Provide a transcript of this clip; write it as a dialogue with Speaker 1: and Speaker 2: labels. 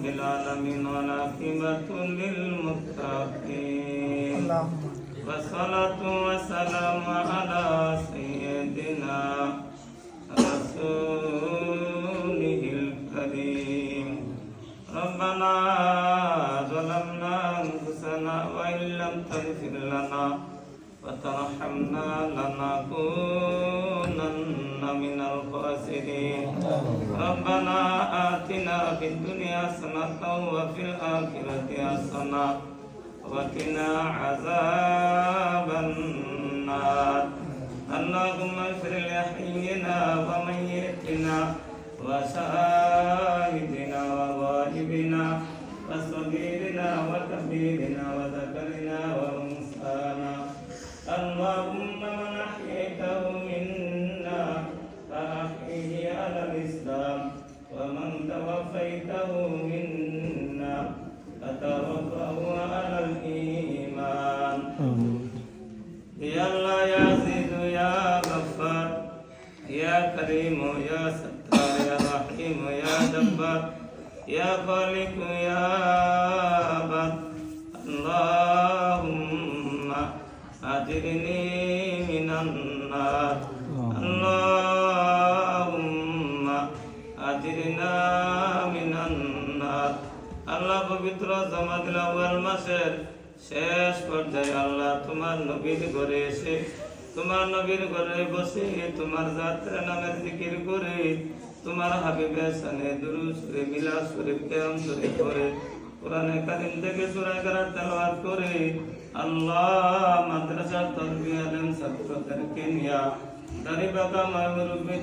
Speaker 1: رب العالمين والعاقبة للمتقين والصلاة والسلام على سيدنا رسوله الكريم ربنا ظلمنا أنفسنا وإن لم تغفر لنا وترحمنا لنكونن من الخاسرين ربنا آتنا في الدنيا حسنة وفي الآخرة حسنة وقنا عذاب النار اللهم اغفر لحينا وميتنا وشاهدنا وغائبنا وصغيرنا وكبيرنا وذكرنا وأنثانا اللهم من أحييته منا فأحيه على الإسلام ومن توفيته منا فتوفه على الإيمان يا الله يا عزيز يا غفار يا كريم يا ستار يا رحيم يا جبار يا خالق يا بر اللهم أجرني من النار اللهم أجرنا من النار আল্লাহ পবিত্র জমাতুল আউয়াল মাসের শেষ পর্যায়ে আল্লাহ তোমার নবীর ঘরে এসে তোমার নবীর ঘরে বসে তোমার যাত্রা নামের জিকির করে তোমার হাবিবের সানে দুরূদ শরীফ মিলাদ শরীফ কিয়াম শরীফ করে কোরআনে কারীম থেকে সূরা কারাত তেলাওয়াত করে আল্লাহ মাদ্রাসা তারবিয়া আলেম ছাত্রদেরকে নিয়া দাড়ি পাকা মুরব্বি